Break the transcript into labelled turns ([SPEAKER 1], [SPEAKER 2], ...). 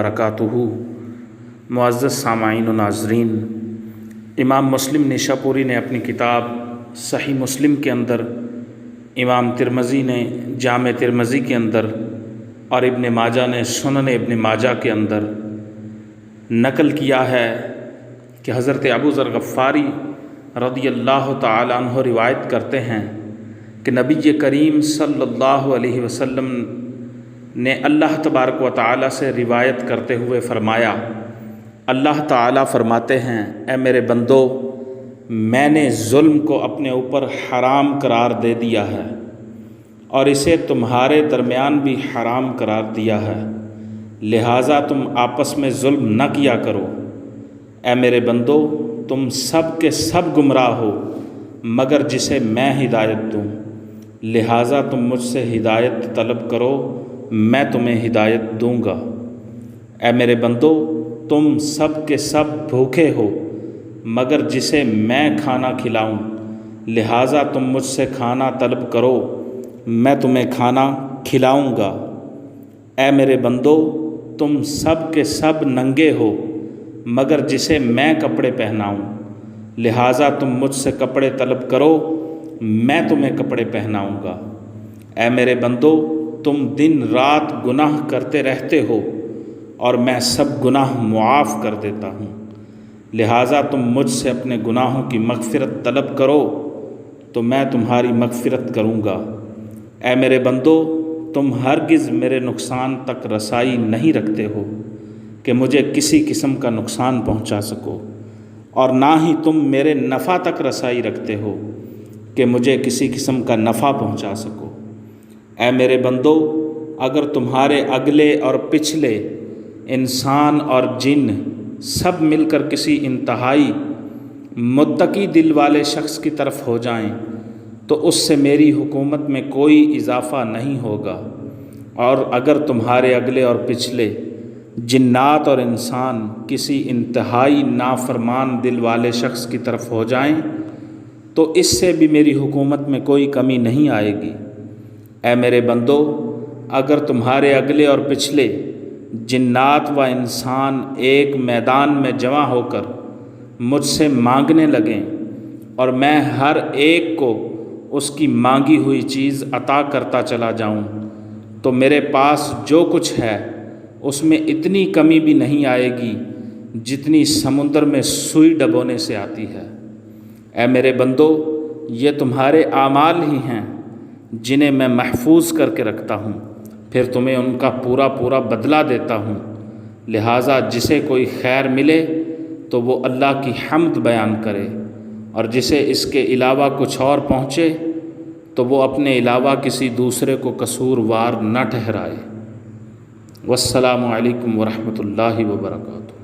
[SPEAKER 1] برکاتہ۔ معزز سامعین و ناظرین، امام مسلم نیشاپوری نے اپنی کتاب صحیح مسلم کے اندر، امام ترمذی نے جامع ترمذی کے اندر اور ابن ماجہ نے سنن ابن ماجہ کے اندر نقل کیا ہے کہ حضرت ابو ذر غفاری رضی اللہ تعالی عنہ روایت کرتے ہیں کہ نبی کریم صلی اللہ علیہ وسلم نے اللہ تبارک و تعالی سے روایت کرتے ہوئے فرمایا، اللہ تعالیٰ فرماتے ہیں، اے میرے بندو، میں نے ظلم کو اپنے اوپر حرام قرار دے دیا ہے اور اسے تمہارے درمیان بھی حرام قرار دیا ہے، لہٰذا تم آپس میں ظلم نہ کیا کرو۔ اے میرے بندو، تم سب کے سب گمراہ ہو مگر جسے میں ہدایت دوں، لہٰذا تم مجھ سے ہدایت طلب کرو، میں تمہیں ہدایت دوں گا۔ اے میرے بندو، تم سب کے سب بھوکے ہو مگر جسے میں کھانا کھلاؤں، لہٰذا تم مجھ سے کھانا طلب کرو، میں تمہیں کھانا کھلاؤں گا۔ اے میرے بندو، تم سب کے سب ننگے ہو مگر جسے میں کپڑے پہناؤں، لہٰذا تم مجھ سے کپڑے طلب کرو، میں تمہیں کپڑے پہناؤں گا۔ اے میرے بندو، تم دن رات گناہ کرتے رہتے ہو اور میں سب گناہ معاف کر دیتا ہوں، لہٰذا تم مجھ سے اپنے گناہوں کی مغفرت طلب کرو تو میں تمہاری مغفرت کروں گا۔ اے میرے بندو، تم ہرگز میرے نقصان تک رسائی نہیں رکھتے ہو کہ مجھے کسی قسم کا نقصان پہنچا سکو، اور نہ ہی تم میرے نفع تک رسائی رکھتے ہو کہ مجھے کسی قسم کا نفع پہنچا سکو۔ اے میرے بندو، اگر تمہارے اگلے اور پچھلے انسان اور جن سب مل کر کسی انتہائی متقی دل والے شخص کی طرف ہو جائیں تو اس سے میری حکومت میں کوئی اضافہ نہیں ہوگا، اور اگر تمہارے اگلے اور پچھلے جنات اور انسان کسی انتہائی نافرمان دل والے شخص کی طرف ہو جائیں تو اس سے بھی میری حکومت میں کوئی کمی نہیں آئے گی۔ اے میرے بندو، اگر تمہارے اگلے اور پچھلے جنات و انسان ایک میدان میں جمع ہو کر مجھ سے مانگنے لگیں اور میں ہر ایک کو اس کی مانگی ہوئی چیز عطا کرتا چلا جاؤں تو میرے پاس جو کچھ ہے اس میں اتنی کمی بھی نہیں آئے گی جتنی سمندر میں سوئی ڈبونے سے آتی ہے۔ اے میرے بندو، یہ تمہارے اعمال ہی ہیں جنہیں میں محفوظ کر کے رکھتا ہوں، پھر تمہیں ان کا پورا پورا بدلہ دیتا ہوں، لہٰذا جسے کوئی خیر ملے تو وہ اللہ کی حمد بیان کرے، اور جسے اس کے علاوہ کچھ اور پہنچے تو وہ اپنے علاوہ کسی دوسرے کو قصوروار نہ ٹھہرائے۔ والسلام علیکم ورحمۃ اللہ وبرکاتہ۔